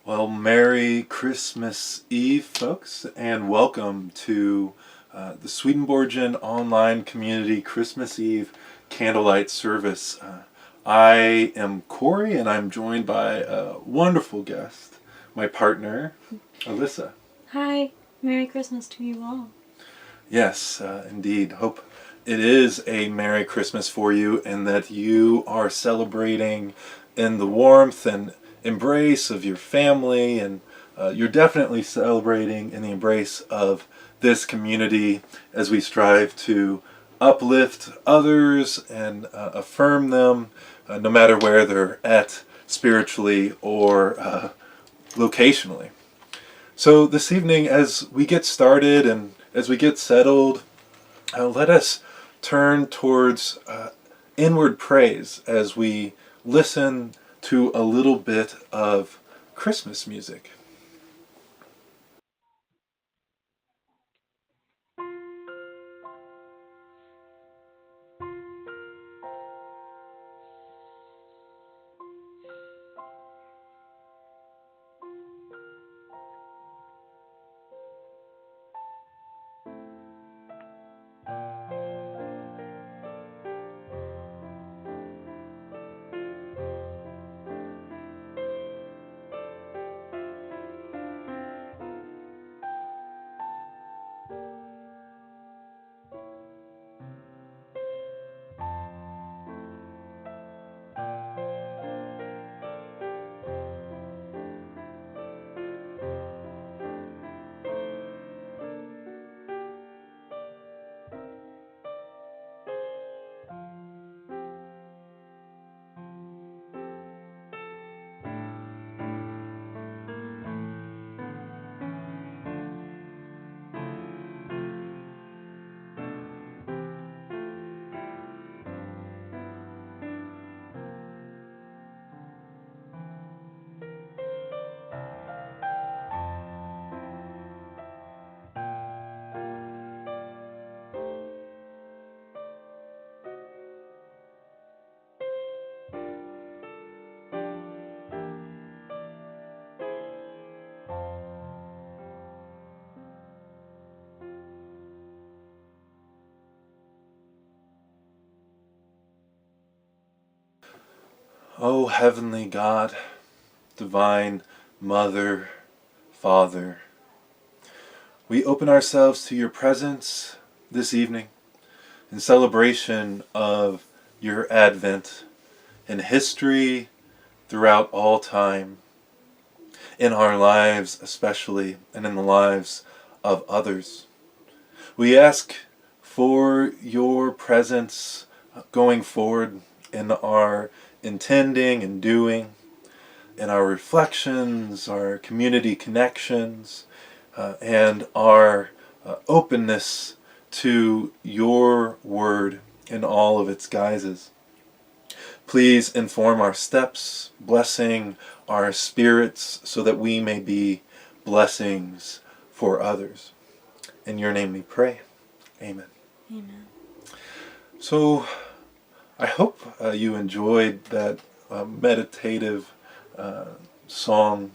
Well, Merry Christmas Eve, folks, and welcome to the Swedenborgian online community Christmas Eve Candlelight service. I am Cory, and I'm joined by a wonderful guest, my partner, Alyssa. Hi, Merry Christmas to you all. Yes, indeed. Hope it is a Merry Christmas for you and that you are celebrating in the warmth and embrace of your family, and you're definitely celebrating in the embrace of this community as we strive to uplift others and affirm them no matter where they're at spiritually or locationally. So this evening, as we get started and as we get settled, let us turn towards inward praise as we listen to a little bit of Christmas music. O Heavenly God, Divine Mother, Father, we open ourselves to your presence this evening in celebration of your advent in history throughout all time, in our lives especially, and in the lives of others. We ask for your presence going forward in our intending and doing, in our reflections, our community connections, and our openness to your word in all of its guises. Please inform our steps, blessing our spirits so that we may be blessings for others. In your name we pray. Amen. Amen. So I hope you enjoyed that meditative song.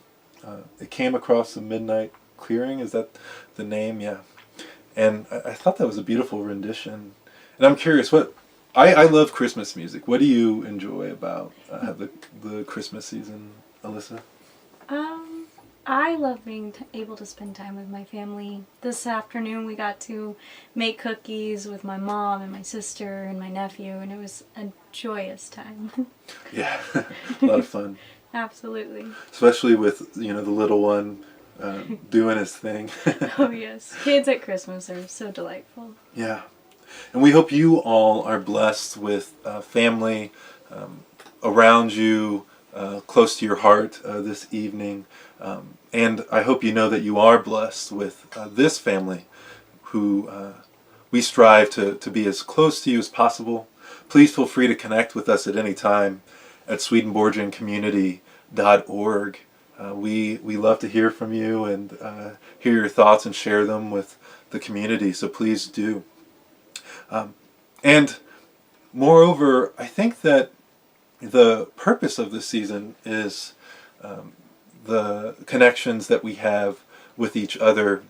It came across the Midnight Clearing. Is that the name? Yeah. And I thought that was a beautiful rendition. And I'm curious, what I love Christmas music. What do you enjoy about the Christmas season, Alyssa? I love being able to spend time with my family. This afternoon we got to make cookies with my mom and my sister and my nephew, and it was a joyous time. Yeah, a lot of fun. Absolutely. Especially with, the little one doing his thing. Oh yes, kids at Christmas are so delightful. Yeah. And we hope you all are blessed with family around you, close to your heart this evening. And I hope you know that you are blessed with this family who we strive to be as close to you as possible. Please feel free to connect with us at any time at Swedenborgiancommunity.org. We love to hear from you and hear your thoughts and share them with the community, so please do. And moreover, I think that the purpose of this season is the connections that we have with each other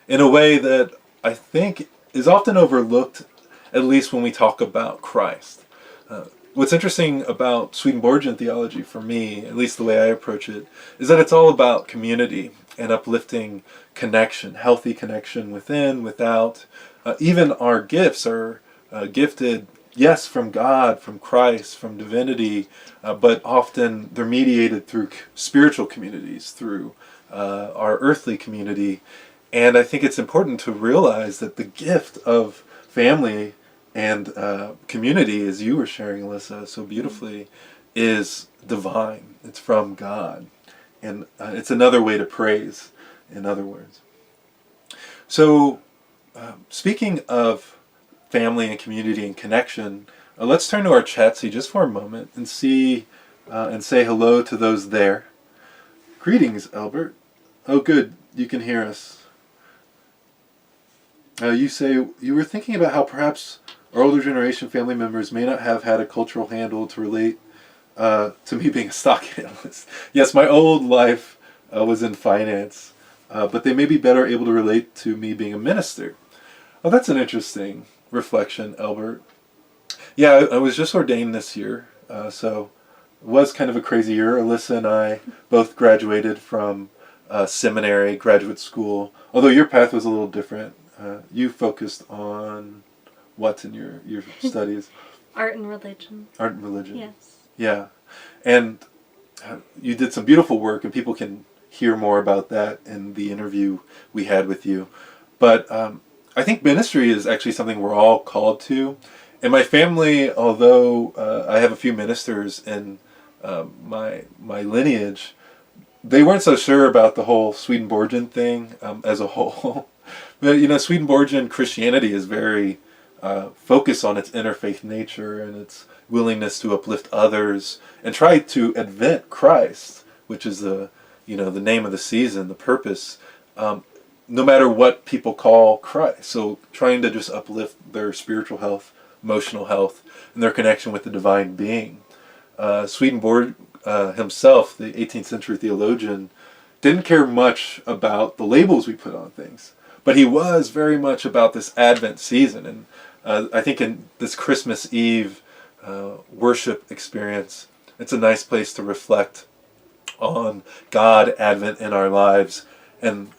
in a way that I think is often overlooked, at least when we talk about Christ. What's interesting about Swedenborgian theology for me, at least the way I approach it, is that it's all about community and uplifting connection, healthy connection within, without. Even our gifts are gifted, yes, from God, from Christ, from divinity, but often they're mediated through spiritual communities, through our earthly community. And I think it's important to realize that the gift of family and community, as you were sharing, Alyssa, so beautifully, is divine. It's from God. And it's another way to praise, in other words. So, speaking of family and community and connection, let's turn to our Chatsy just for a moment and see and say hello to those there. Greetings, Albert. Oh, good. You can hear us. You say you were thinking about how perhaps our older generation family members may not have had a cultural handle to relate to me being a stock analyst. Yes, my old life was in finance, but they may be better able to relate to me being a minister. Oh, that's an interesting reflection, Albert. Yeah, I was just ordained this year, so it was kind of a crazy year. Alyssa and I both graduated from seminary, graduate school, although your path was a little different. You focused on what in your studies? Art and religion. Art and religion. Yes. Yeah. And you did some beautiful work, and people can hear more about that in the interview we had with you. But I think ministry is actually something we're all called to. And my family, although I have a few ministers in my lineage, they weren't so sure about the whole Swedenborgian thing as a whole. But, Swedenborgian Christianity is very focused on its interfaith nature and its willingness to uplift others and try to advent Christ, which is the name of the season, the purpose, no matter what people call Christ. So trying to just uplift their spiritual health, emotional health, and their connection with the divine being. Swedenborg himself, the 18th century theologian, didn't care much about the labels we put on things, but he was very much about this Advent season. And I think in this Christmas Eve worship experience, it's a nice place to reflect on God, Advent in our lives, and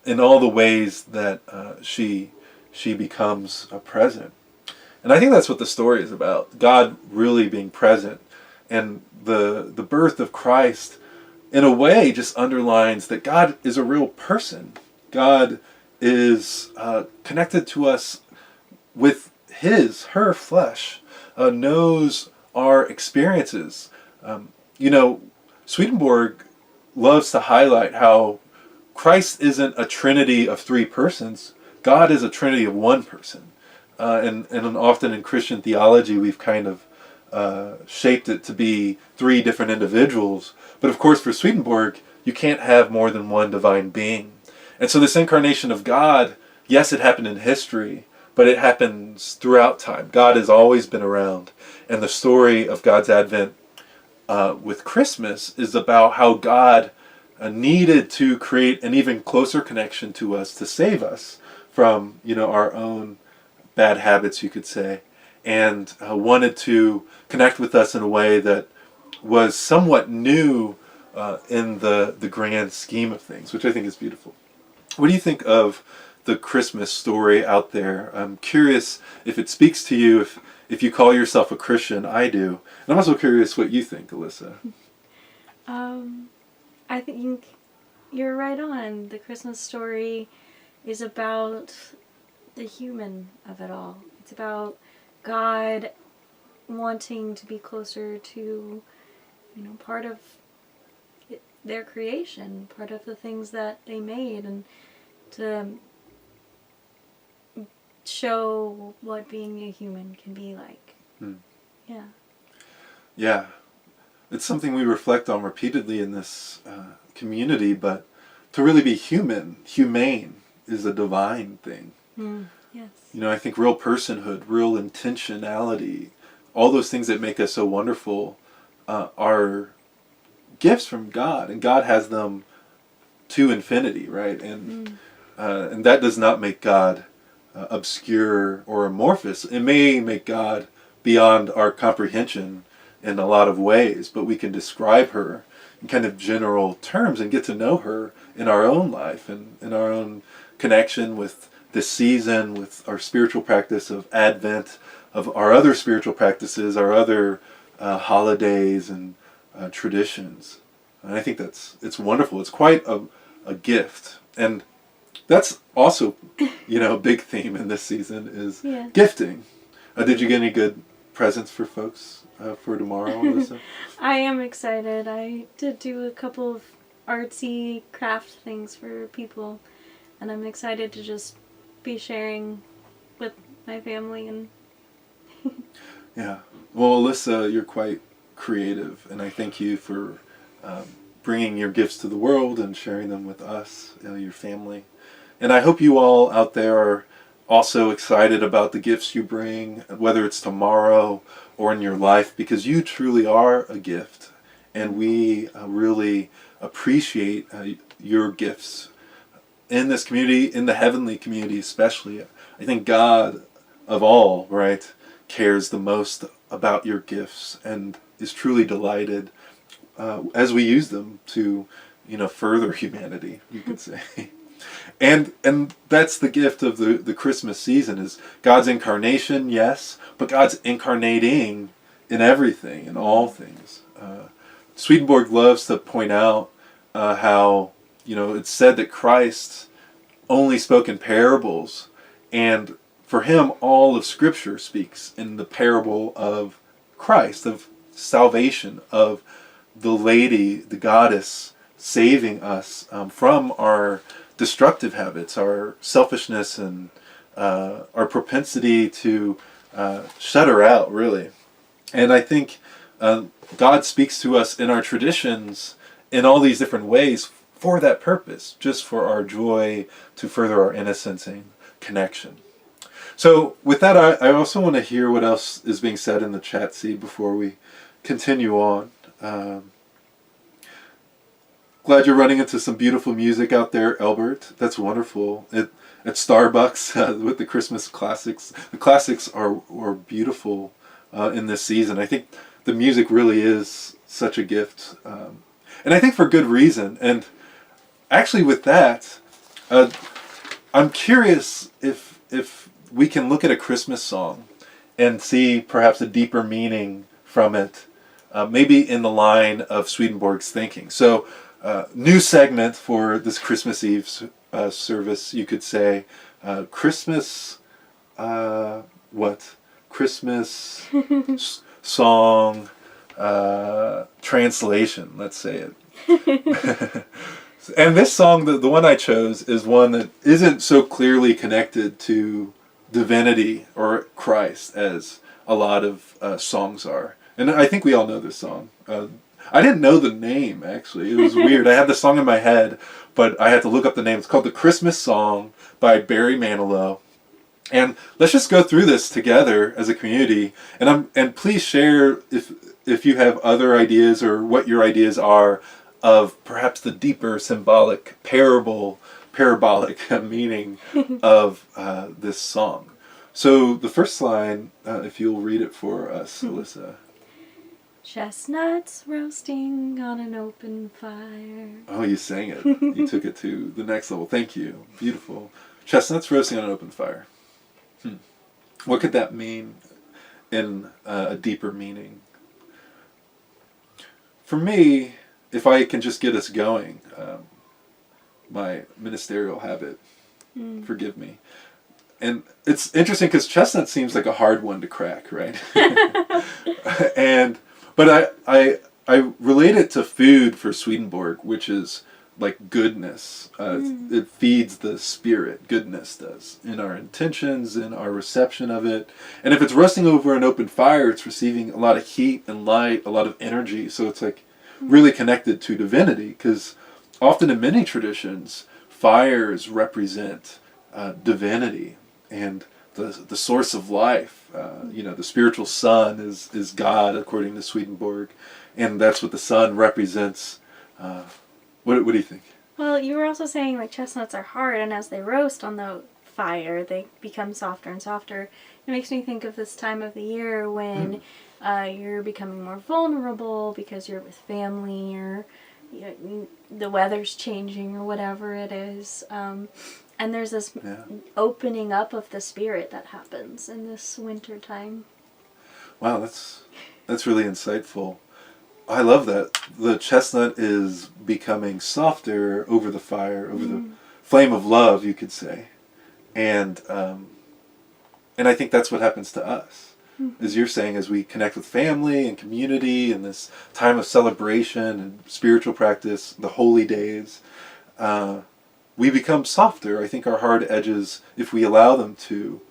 in all the ways that she becomes present. And I think that's what the story is about, God really being present. And the birth of Christ, in a way, just underlines that God is a real person. God is connected to us with her flesh, knows our experiences. Swedenborg loves to highlight how Christ isn't a trinity of three persons. God is a trinity of one person. And often in Christian theology, we've kind of shaped it to be three different individuals. But of course, for Swedenborg, you can't have more than one divine being. And so this incarnation of God, yes, it happened in history, but it happens throughout time. God has always been around. And the story of God's advent with Christmas is about how God needed to create an even closer connection to us to save us from, our own bad habits, you could say, and wanted to connect with us in a way that was somewhat new in the grand scheme of things, which I think is beautiful. What do you think of the Christmas story out there? I'm curious if it speaks to you, if you call yourself a Christian. I do. And I'm also curious what you think, Alyssa. I think you're right on. The Christmas story is about the human of it all. It's about God wanting to be closer to, part of their creation, part of the things that they made, and to show what being a human can be like. Yeah. Yeah. It's something we reflect on repeatedly in this community, but to really be humane, is a divine thing. Yes. I think real personhood, real intentionality, all those things that make us so wonderful are gifts from God, and God has them to infinity, right? And that does not make God obscure or amorphous. It may make God beyond our comprehension in a lot of ways, but we can describe her in kind of general terms and get to know her in our own life and in our own connection with this season, with our spiritual practice of Advent, of our other spiritual practices, our other holidays and traditions. And I think it's wonderful. It's quite a gift. And that's also, a big theme in this season is gifting. Did you get any good presents for folks for tomorrow, Alyssa? I am excited. I did do a couple of artsy craft things for people, and I'm excited to just be sharing with my family. And Yeah. Well, Alyssa, you're quite creative, and I thank you for bringing your gifts to the world and sharing them with us, your family. And I hope you all out there are also excited about the gifts you bring, whether it's tomorrow or in your life, because you truly are a gift, and we really appreciate your gifts in this community, in the heavenly community especially. I think God of all, right, cares the most about your gifts and is truly delighted as we use them to, further humanity, you could say. And that's the gift of the Christmas season, is God's incarnation, yes, but God's incarnating in everything, in all things. Swedenborg loves to point out how, it's said that Christ only spoke in parables, and for him all of Scripture speaks in the parable of Christ, of salvation, of the lady, the goddess, saving us from our destructive habits, our selfishness, and our propensity to shut her out, really. And I think God speaks to us in our traditions in all these different ways for that purpose, just for our joy, to further our innocence and connection. So with that, I also want to hear what else is being said in the chat seed before we continue on. Glad you're running into some beautiful music out there, Albert. That's wonderful. At Starbucks with the Christmas classics. The classics are beautiful in this season. I think the music really is such a gift. And I think for good reason. And actually with that, I'm curious if we can look at a Christmas song and see perhaps a deeper meaning from it, maybe in the line of Swedenborg's thinking. So, new segment for this Christmas Eve service, you could say, Christmas, Christmas song translation, let's say it. And this song, the one I chose, is one that isn't so clearly connected to divinity or Christ as a lot of songs are. And I think we all know this song. I didn't know the name, actually. It was weird. I had the song in my head, but I had to look up the name. It's called The Christmas Song by Barry Manilow. And let's just go through this together as a community. And please share if you have other ideas or what your ideas are of perhaps the deeper symbolic parabolic meaning of this song. So the first line, if you'll read it for us, Alyssa. Chestnuts roasting on an open fire. Oh, you sang it. You took it to the next level. Thank you. Beautiful. Chestnuts roasting on an open fire. What could that mean in a deeper meaning? For me, if I can just get us going, my ministerial habit, forgive me. And it's interesting because chestnut seems like a hard one to crack, right? But I relate it to food for Swedenborg, which is like goodness. It feeds the spirit, goodness does, in our intentions, in our reception of it. And if it's roasting over an open fire, it's receiving a lot of heat and light, a lot of energy. So it's like really connected to divinity, because often in many traditions, fires represent divinity and the source of life. The spiritual sun is God, according to Swedenborg. and that's what the sun represents. What do you think? Well, you were also saying like chestnuts are hard, and as they roast on the fire, they become softer and softer. It makes me think of this time of the year when you're becoming more vulnerable because you're with family, or the weather's changing, or whatever it is. And there's this opening up of the spirit that happens in this winter time. Wow, that's really insightful. I love that. The chestnut is becoming softer over the fire, over the flame of love, you could say. And I think that's what happens to us. As you're saying, as we connect with family and community in this time of celebration and spiritual practice, the holy days, we become softer. I think our hard edges, if we allow them to,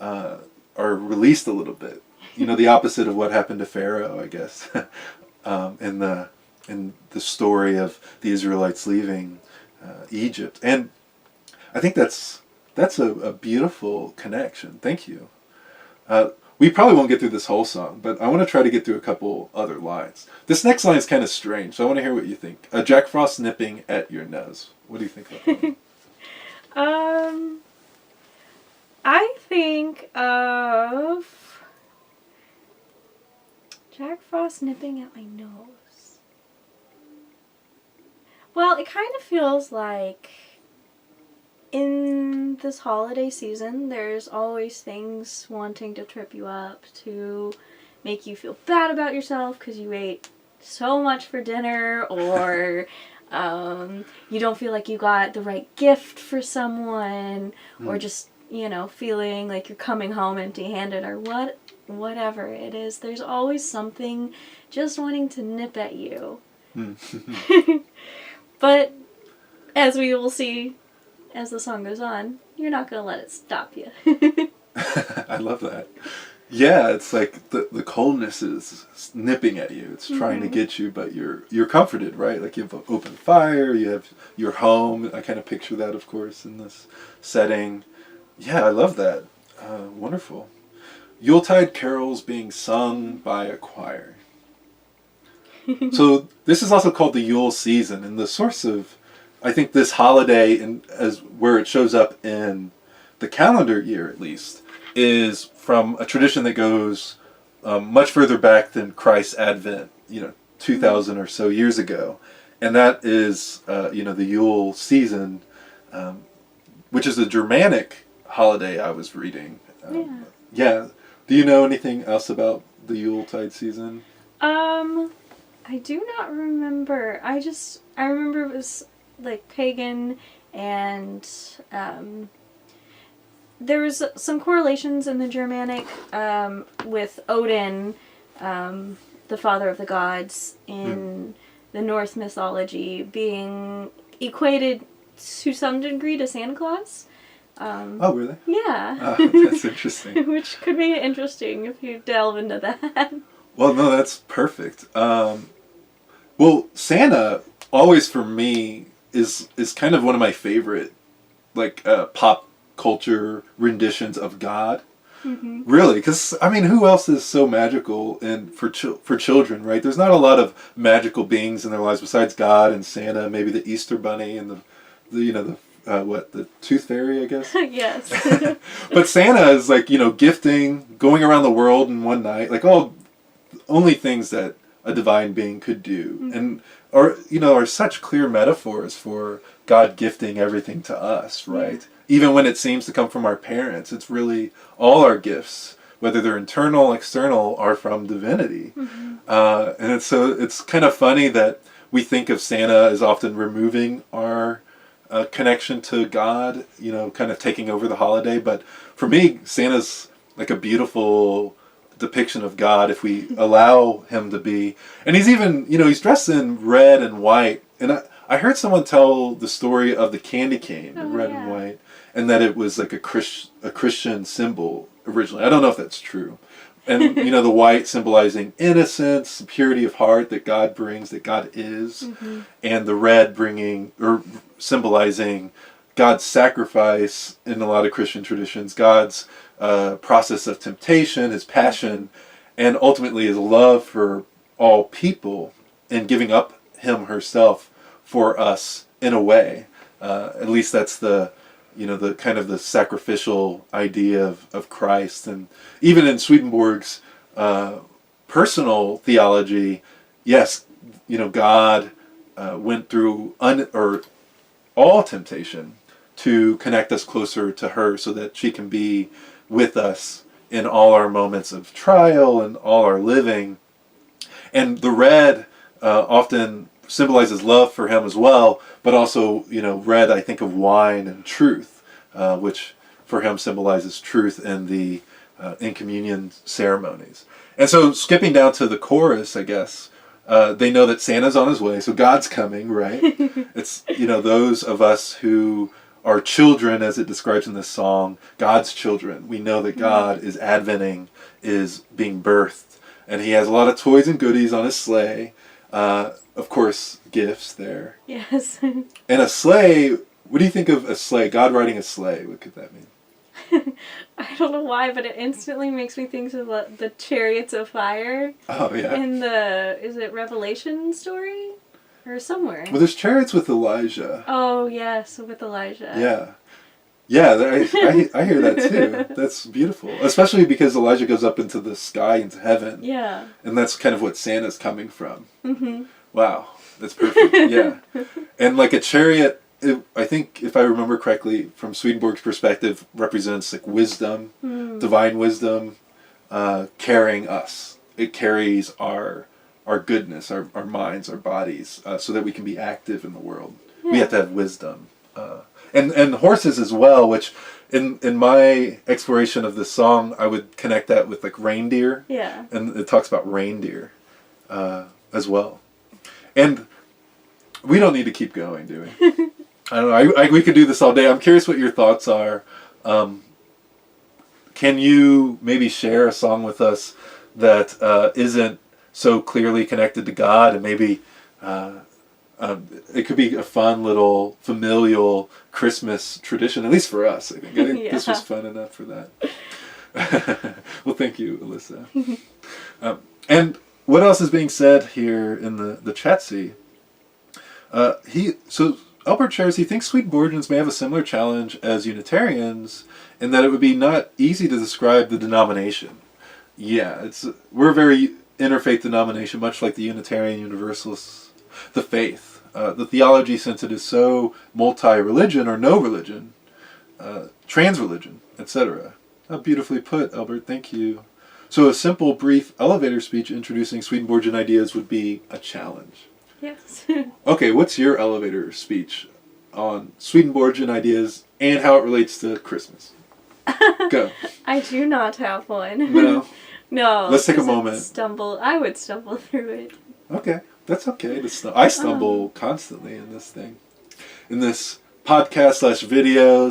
are released a little bit. The opposite of what happened to Pharaoh, I guess, in the story of the Israelites leaving Egypt. And I think that's a beautiful connection. Thank you. We probably won't get through this whole song, but I want to try to get through a couple other lines. This next line is kind of strange, so I want to hear what you think. Jack Frost nipping at your nose. What do you think about that? I think of Jack Frost nipping at my nose. Well, it kind of feels like in this holiday season, there's always things wanting to trip you up, to make you feel bad about yourself because you ate so much for dinner, or you don't feel like you got the right gift for someone, or just, feeling like you're coming home empty-handed, or whatever it is. There's always something just wanting to nip at you. But as we will see as the song goes on, you're not going to let it stop you. I love that. Yeah, it's like the coldness is nipping at you. It's trying to get you, but you're comforted, right? Like you have an open fire, you have your home. I kind of picture that, of course, in this setting. Yeah, I love that. Wonderful. Yuletide carols being sung by a choir. So this is also called the Yule season, and the source of, I think, this holiday, as where it shows up in the calendar year at least, is from a tradition that goes much further back than Christ's advent, 2,000 or so years ago. And that is, the Yule season, which is a Germanic holiday I was reading. Yeah. Do you know anything else about the Yuletide season? I do not remember. I remember it was like pagan, and there was some correlations in the Germanic with Odin, the father of the gods, in the Norse mythology, being equated to some degree to Santa Claus. Oh, really? Yeah. That's interesting. Which could be interesting if you delve into that. Well, no, that's perfect. Well, Santa, always for me, is kind of one of my favorite, pop culture renditions of God. Really, because who else is so magical and for children, right? There's not a lot of magical beings in their lives besides God and Santa, maybe the Easter Bunny and the Tooth Fairy, I guess. Yes. But Santa is gifting, going around the world in one night, only things that a divine being could do, and are such clear metaphors for God gifting everything to us, right? Even when it seems to come from our parents, it's really all our gifts, whether they're internal, external, are from divinity. And it's kind of funny that we think of Santa as often removing our connection to God, kind of taking over the holiday. But for me, Santa's like a beautiful depiction of God if we allow him to be. And he's even, he's dressed in red and white. And I heard someone tell the story of the candy cane in red and white, and that it was like a Christian symbol originally. I don't know if that's true. And, the white symbolizing innocence, purity of heart that God brings, that God is. And the red symbolizing God's sacrifice in a lot of Christian traditions, God's process of temptation, his passion, and ultimately his love for all people and giving up herself for us in a way. At least that's the kind of the sacrificial idea of Christ. And even in Swedenborg's personal theology, yes, God went through all temptation to connect us closer to her so that she can be with us in all our moments of trial and all our living. And the red often symbolizes love for him as well, but also, red, I think of wine and truth, which for him symbolizes truth in the in communion ceremonies. And so skipping down to the chorus, I guess, they know that Santa's on his way, so God's coming, right? It's, those of us who are children, as it describes in this song, God's children. We know that God is adventing, is being birthed, and he has a lot of toys and goodies on his sleigh. Of course, gifts there. Yes. And a sleigh, what do you think of a sleigh? God riding a sleigh, what could that mean? I don't know why, but it instantly makes me think of the chariots of fire. Oh, yeah. In is it Revelation story? Or somewhere. Well, there's chariots with Elijah. Oh, yes, with Elijah. Yeah. Yeah, I hear that too. That's beautiful. Especially because Elijah goes up into the sky, into heaven. Yeah. And that's kind of what Santa's coming from. Mm-hmm. Wow, that's perfect. Yeah. And like a chariot, I think, if I remember correctly, from Swedenborg's perspective, represents like wisdom, divine wisdom, carrying us. It carries our goodness, our minds, our bodies, so that we can be active in the world. Yeah. We have to have wisdom. And horses as well, which in my exploration of this song, I would connect that with like reindeer. Yeah. And it talks about reindeer as well. And we don't need to keep going, do we? I don't know. We could do this all day. I'm curious what your thoughts are. Can you maybe share a song with us that isn't so clearly connected to God, and maybe it could be a fun little familial Christmas tradition, at least for us. I think Yeah. This was fun enough for that. Well, thank you, Alyssa. And what else is being said here in the chat-see? Albert shares he thinks Swedenborgians may have a similar challenge as Unitarians in that it would be not easy to describe the denomination. Yeah, we're a very interfaith denomination, much like the Unitarian Universalists. The faith, the theology, since it is so multi-religion or no religion, trans-religion, etc. Beautifully put, Albert. Thank you. So a simple, brief elevator speech introducing Swedenborgian ideas would be a challenge. Yes. Okay, what's your elevator speech on Swedenborgian ideas and how it relates to Christmas? Go. I do not have one. No? No. Let's take a moment. I would stumble through it. Okay, that's okay. I stumble constantly in this thing. In this podcast / video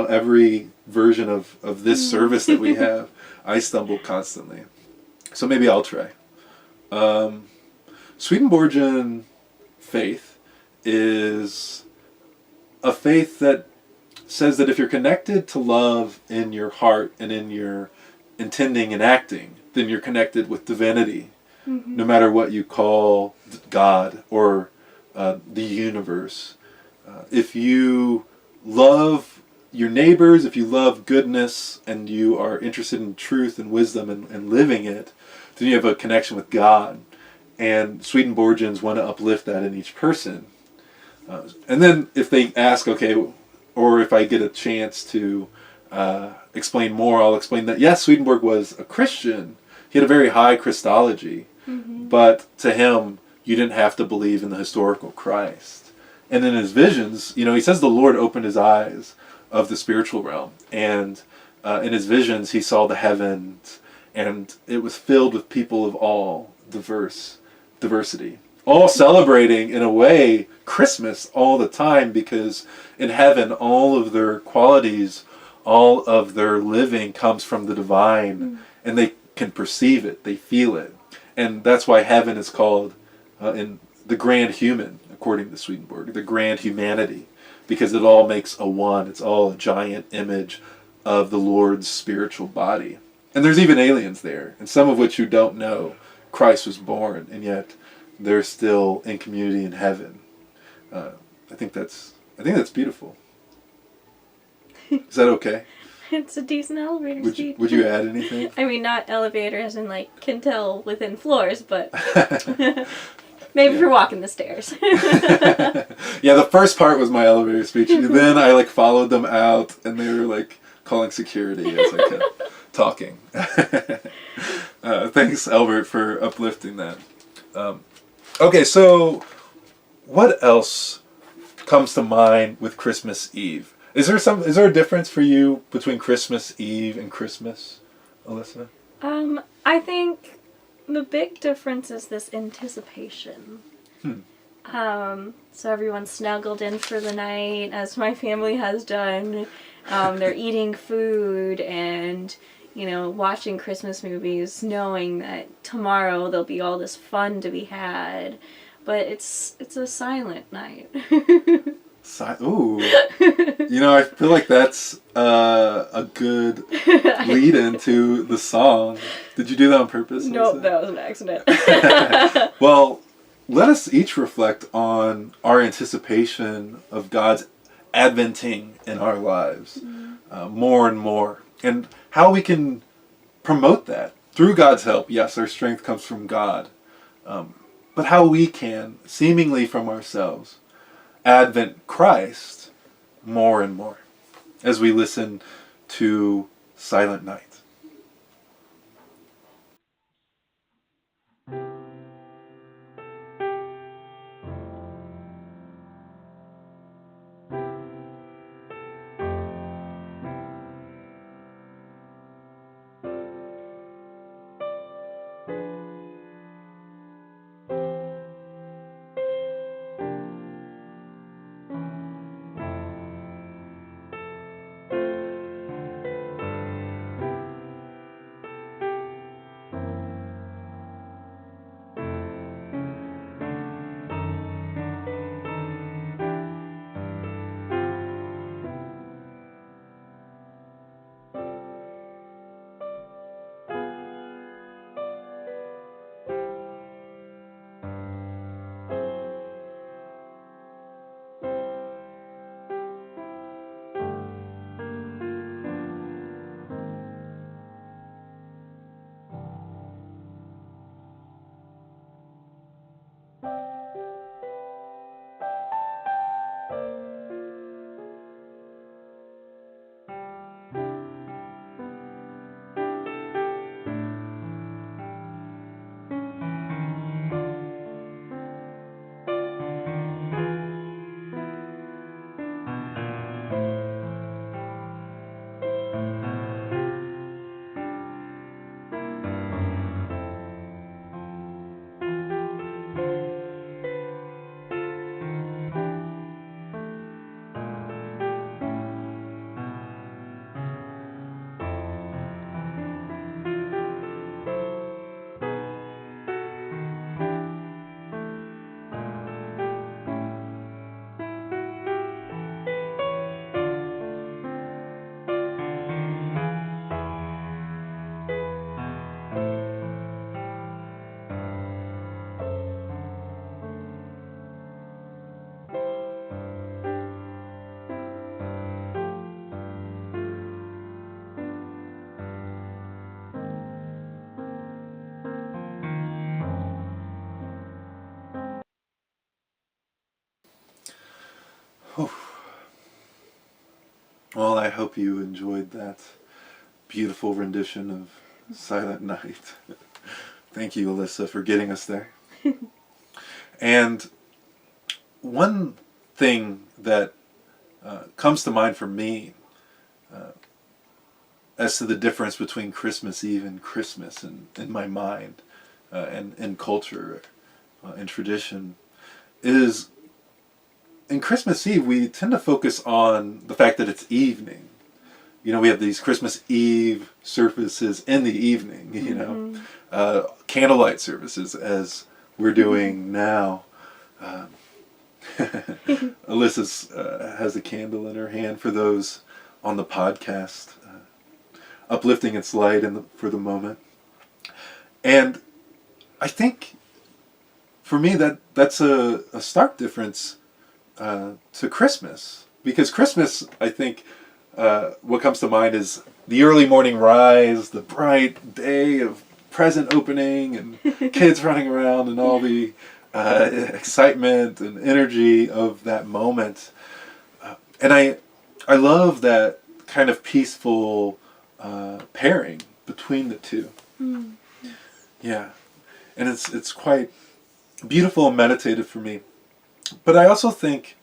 / every version of this service that we have, I stumble constantly. So maybe I'll try. Swedenborgian faith is a faith that says that if you're connected to love in your heart and in your intending and acting, then you're connected with divinity, no matter what you call God or the universe. If you love your neighbors, if you love goodness, and you are interested in truth and wisdom and living it, then you have a connection with God. And Swedenborgians want to uplift that in each person. And then if they ask, okay, or if I get a chance to explain more, I'll explain that, yes, Swedenborg was a Christian. He had a very high Christology. But to him, you didn't have to believe in the historical Christ. And in his visions, he says the Lord opened his eyes of the spiritual realm. And in his visions, he saw the heavens, and it was filled with people of all diversity. All celebrating, in a way, Christmas all the time, because in heaven, all of their qualities, all of their living comes from the divine, and they can perceive it, they feel it. And that's why heaven is called in the grand human, according to Swedenborg, the grand humanity, because it all makes a one. It's all a giant image of the Lord's spiritual body. And there's even aliens there, and some of which you don't know Christ was born, and yet they're still in community in heaven. I think that's beautiful. Is that okay? It's a decent elevator speech. Would you add anything? I mean, not elevator as in, like, can tell within floors, but maybe for walking the stairs. Yeah, the first part was my elevator speech. Then I, like, followed them out, and they were, like, calling security as I kept talking. Thanks, Albert, for uplifting that. Okay, so what else comes to mind with Christmas Eve? Is there a difference for you between Christmas Eve and Christmas, Alyssa? I think the big difference is this anticipation. So everyone's snuggled in for the night, as my family has done. They're eating food and, watching Christmas movies, knowing that tomorrow there'll be all this fun to be had. But it's a silent night. Ooh. I feel like that's a good lead into the song. Did you do that on purpose? Nope, that was an accident. Well, let us each reflect on our anticipation of God's adventing in our lives more and more, and how we can promote that through God's help. Yes, our strength comes from God, but how we can, seemingly from ourselves, advent Christ more and more as we listen to Silent Night. Well, I hope you enjoyed that beautiful rendition of Silent Night. Thank you, Alyssa, for getting us there. And one thing that comes to mind for me as to the difference between Christmas Eve and Christmas in my mind and in culture and tradition is, in Christmas Eve, we tend to focus on the fact that it's evening. We have these Christmas Eve services in the evening, candlelight services, as we're doing now. Alyssa has a candle in her hand for those on the podcast, uplifting its light for the moment. And I think for me that's a stark difference to Christmas. Because Christmas, I think, what comes to mind is the early morning rise, the bright day of present opening, and kids running around, and all the excitement and energy of that moment. And I love that kind of peaceful pairing between the two. Mm. Yeah, and it's quite beautiful and meditative for me. But I also think,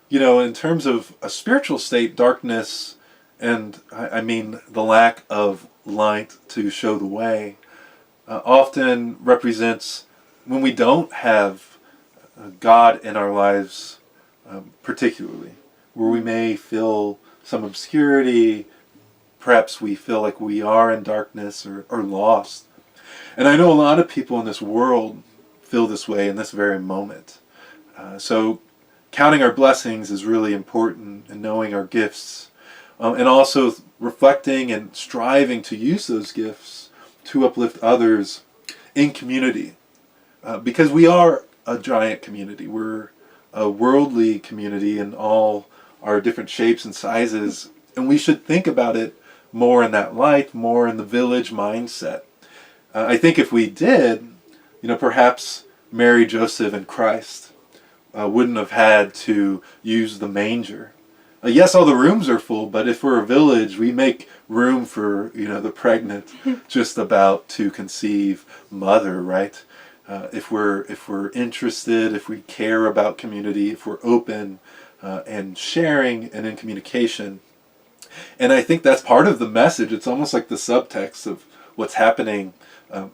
in terms of a spiritual state, darkness, and I mean the lack of light to show the way, often represents when we don't have God in our lives, particularly, where we may feel some obscurity, perhaps we feel like we are in darkness or lost. And I know a lot of people in this world feel this way in this very moment. So counting our blessings is really important, and knowing our gifts, and also reflecting and striving to use those gifts to uplift others in community. Because we are a giant community. We're a worldly community in all our different shapes and sizes, and we should think about it more in that light, more in the village mindset. I think if we did, perhaps Mary, Joseph, and Christ wouldn't have had to use the manger. Yes, all the rooms are full, but if we're a village, we make room for, the pregnant, just about to conceive mother, right? If we're interested, if we care about community, if we're open and sharing and in communication. And I think that's part of the message. It's almost like the subtext of what's happening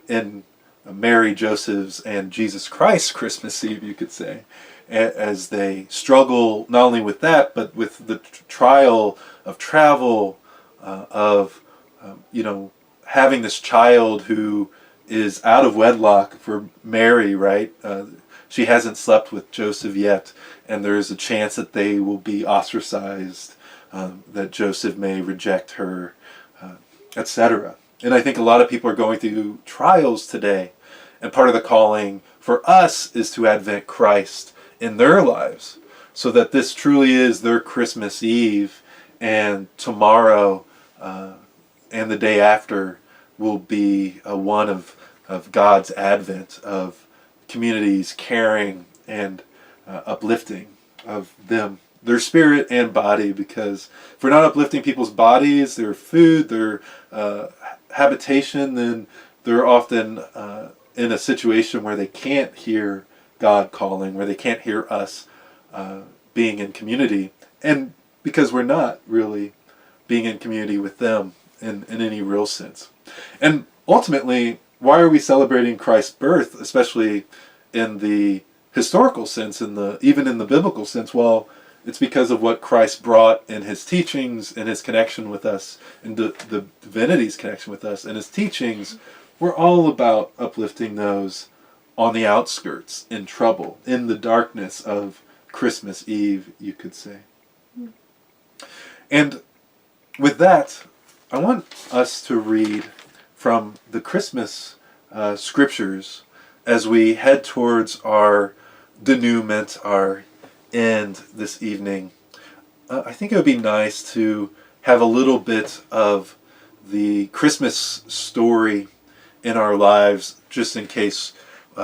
in Mary, Joseph's, and Jesus Christ's Christmas Eve, you could say, as they struggle not only with that, but with the trial of travel, of having this child who is out of wedlock for Mary, right? She hasn't slept with Joseph yet, and there is a chance that they will be ostracized, that Joseph may reject her, etc. And I think a lot of people are going through trials today, and part of the calling for us is to advent Christ in their lives, so that this truly is their Christmas Eve, and tomorrow and the day after will be one of God's advent, of communities caring and uplifting of them, their spirit and body. Because if we're not uplifting people's bodies, their food, their habitation, then they're often in a situation where they can't hear God calling, where they can't hear us being in community, and because we're not really being in community with them in any real sense. And ultimately, why are we celebrating Christ's birth, especially in the historical sense, even in the biblical sense? Well, it's because of what Christ brought in his teachings and his connection with us, and the divinity's connection with us, and his teachings were all about uplifting those on the outskirts, in trouble, in the darkness of Christmas Eve, you could say. And with that, I want us to read from the Christmas scriptures as we head towards our denouement, our end this evening. I think it would be nice to have a little bit of the Christmas story in our lives, just in case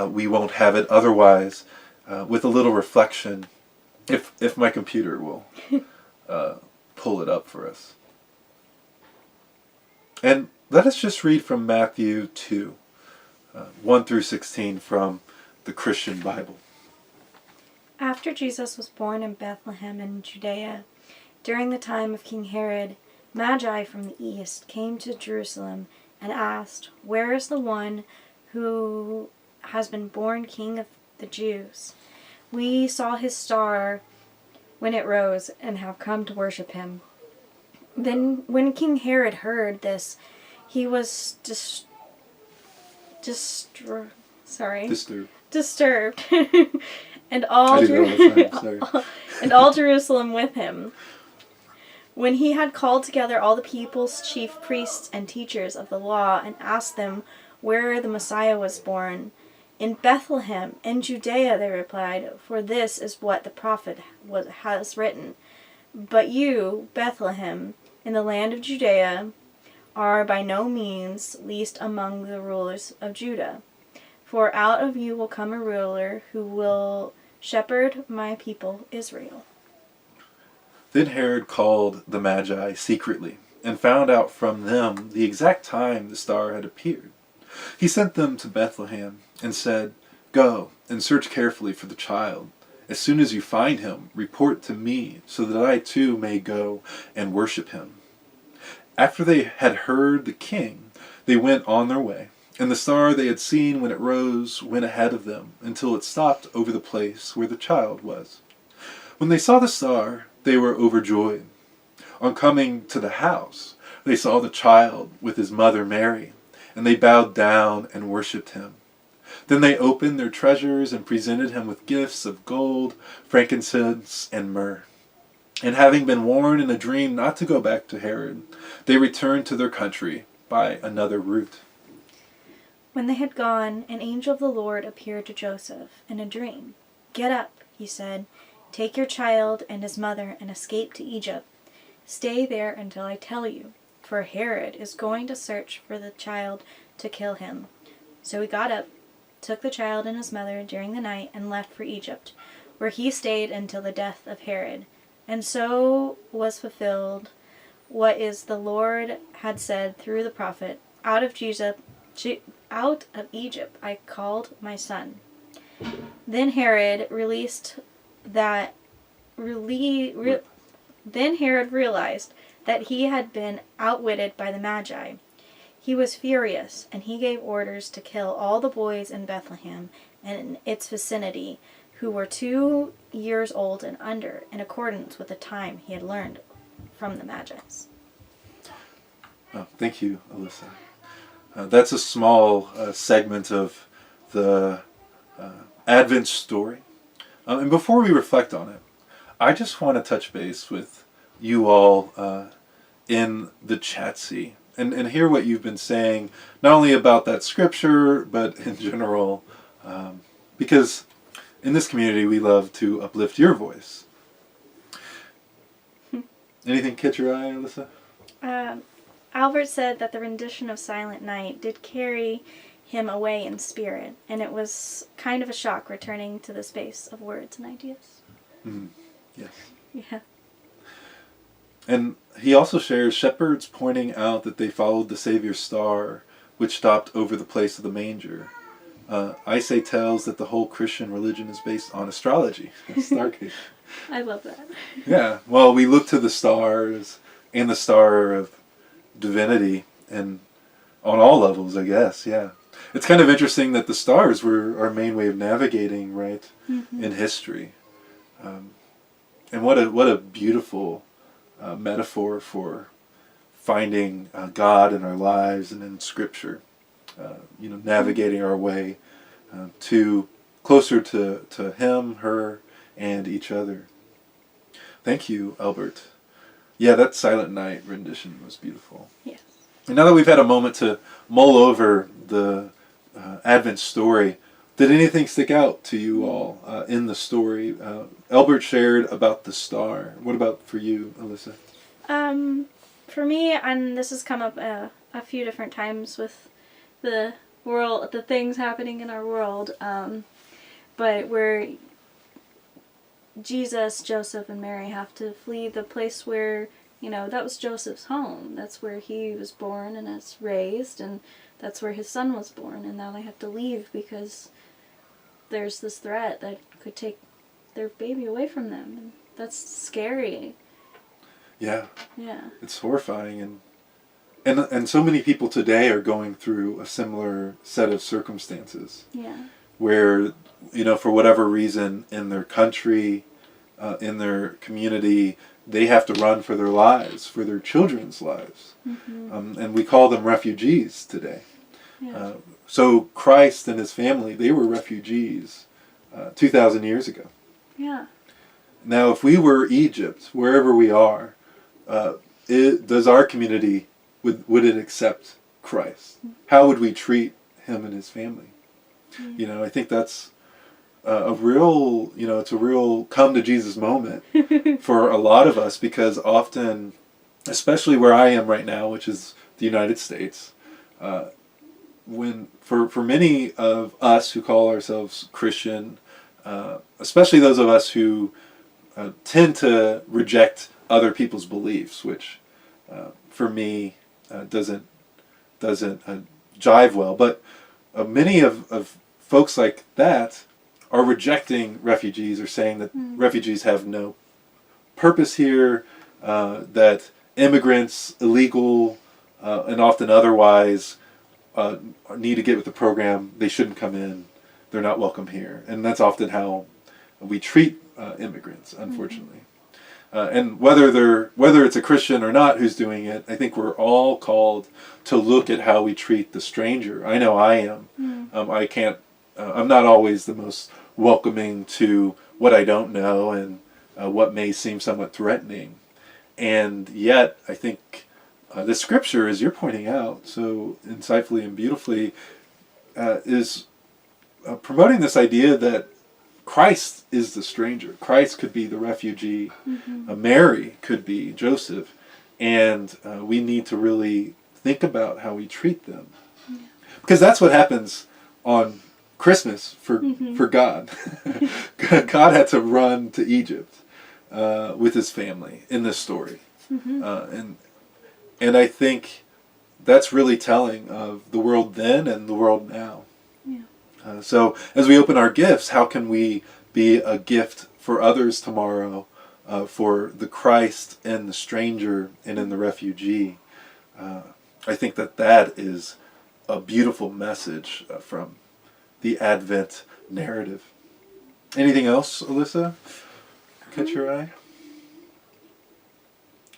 we won't have it otherwise, with a little reflection, if my computer will pull it up for us. And let us just read from Matthew 2, 1 through 16 from the Christian Bible. After Jesus was born in Bethlehem in Judea, during the time of King Herod, Magi from the east came to Jerusalem and asked, "Where is the one who has been born King of the Jews? We saw his star when it rose and have come to worship him." Then when King Herod heard this, he was disturbed. and all and all Jerusalem with him. When he had called together all the people's chief priests and teachers of the law and asked them where the Messiah was born, In Bethlehem, in Judea, they replied, for this is what the prophet has written. But you, Bethlehem, in the land of Judea, are by no means least among the rulers of Judah. For out of you will come a ruler who will shepherd my people Israel. Then Herod called the Magi secretly and found out from them the exact time the star had appeared. He sent them to Bethlehem and said, "Go and search carefully for the child. As soon as you find him, report to me, so that I too may go and worship him." After they had heard the king, they went on their way, and the star they had seen when it rose went ahead of them until it stopped over the place where the child was. When they saw the star, they were overjoyed. On coming to the house, they saw the child with his mother Mary, and they bowed down and worshipped him. Then they opened their treasures and presented him with gifts of gold, frankincense, and myrrh. And having been warned in a dream not to go back to Herod, they returned to their country by another route. When they had gone, an angel of the Lord appeared to Joseph in a dream. "Get up," he said, "take your child and his mother and escape to Egypt. Stay there until I tell you, for Herod is going to search for the child to kill him." So he got up, took the child and his mother during the night, and left for Egypt, where he stayed until the death of Herod. And so was fulfilled what is the Lord had said through the prophet, out of Egypt I called my son. Then Herod realized that he had been outwitted by the Magi. He was furious, and he gave orders to kill all the boys in Bethlehem and in its vicinity who were 2 years old and under, in accordance with the time he had learned from the Magi. Oh, thank you, Alyssa. That's a small segment of the Advent story. And before we reflect on it, I just want to touch base with you all in the chat-see and hear what you've been saying, not only about that scripture, but in general, because in this community we love to uplift your voice. Anything catch your eye, Alyssa? Albert said that the rendition of Silent Night did carry him away in spirit, and it was kind of a shock returning to the space of words and ideas. Yes. Yeah. And he also shares shepherds pointing out that they followed the Savior's star, which stopped over the place of the manger. Isay tells that the whole Christian religion is based on astrology, stargazing. I love that. Yeah, well, we look to the stars and the star of divinity, and on all levels, I guess, yeah. It's kind of interesting that the stars were our main way of navigating, right, in history. And what a beautiful metaphor for finding God in our lives and in Scripture. Navigating our way to closer to Him, her, and each other. Thank you, Albert. Yeah, that Silent Night rendition was beautiful. Yes. And now that we've had a moment to mull over the Advent story, did anything stick out to you all in the story? Albert shared about the star. What about for you, Alyssa? For me, and this has come up a few different times with the world, the things happening in our world, but where Jesus, Joseph, and Mary have to flee the place where, that was Joseph's home. That's where he was born and is raised, and that's where his son was born, and now they have to leave because there's this threat that could take their baby away from them, and that's scary. Yeah. Yeah. It's horrifying, and so many people today are going through a similar set of circumstances. Yeah. Where, for whatever reason, in their country, in their community, they have to run for their lives, for their children's lives. And we call them refugees today. Yeah. So Christ and his family, they were refugees 2,000 years ago. Yeah. Now, if we were Egypt, wherever we are, does our community, would it accept Christ? How would we treat him and his family? You know, I think that's a real, you know, it's a real come to Jesus moment for a lot of us, because often, especially where I am right now, which is the United States, when for many of us who call ourselves Christian, especially those of us who tend to reject other people's beliefs, which for me doesn't jive well, but many of folks like that are rejecting refugees, or saying that refugees have no purpose here, that immigrants, illegal and often otherwise, need to get with the program. They shouldn't come in. They're not welcome here. And that's often how we treat immigrants, unfortunately. And whether it's a Christian or not who's doing it, I think we're all called to look at how we treat the stranger. I know I am. I'm not always the most welcoming to what I don't know and what may seem somewhat threatening. And yet, I think the scripture, as you're pointing out so insightfully and beautifully, is promoting this idea that Christ is the stranger. Christ could be the refugee. Mary could be Joseph. And we need to really think about how we treat them. Because that's what happens on Christmas for God. God had to run to Egypt with his family in this story. And I think that's really telling of the world then and the world now. So as we open our gifts, how can we be a gift for others tomorrow, for the Christ and the stranger and in the refugee? I think that is a beautiful message from the Advent narrative. Anything else, Alyssa, catch your eye?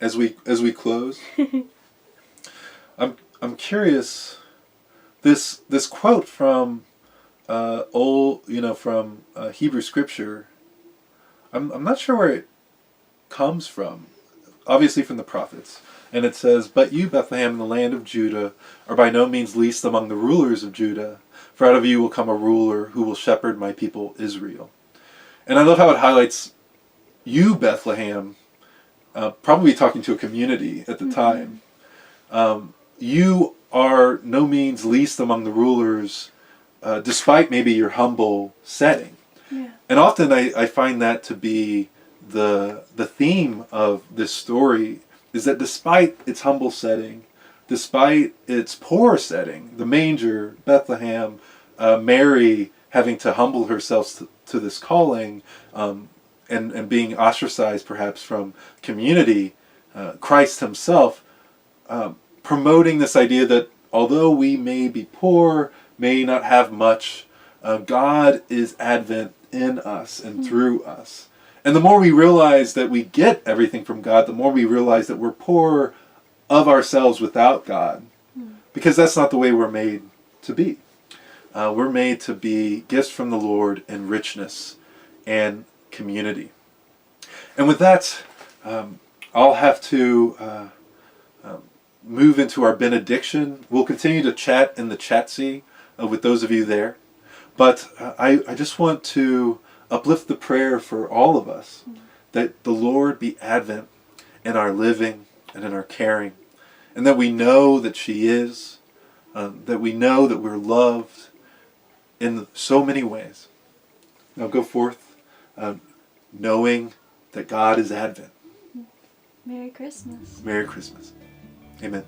As we close, I'm curious. This quote from from Hebrew scripture, I'm not sure where it comes from. Obviously from the prophets. And it says, "But you, Bethlehem, in the land of Judah, are by no means least among the rulers of Judah, for out of you will come a ruler who will shepherd my people Israel." And I love how it highlights you, Bethlehem, probably talking to a community at the time. You are no means least among the rulers, despite maybe your humble setting. And often I find that to be the theme of this story, is that despite its humble setting, despite its poor setting, the manger, Bethlehem, Mary having to humble herself to this calling, and being ostracized perhaps from community, Christ himself promoting this idea that although we may be poor, may not have much, God is Advent in us and through us. And the more we realize that we get everything from God, the more we realize that we're poor of ourselves without God. Because that's not the way we're made to be. We're made to be gifts from the Lord in richness and community. And with that, I'll have to move into our benediction. We'll continue to chat in the chatzy with those of you there. But I just want to uplift the prayer for all of us, that the Lord be Advent in our living and in our caring, and that we know that she is, that we know that we're loved in so many ways. Now go forth knowing that God is Advent. Merry Christmas. Merry Christmas. Amen.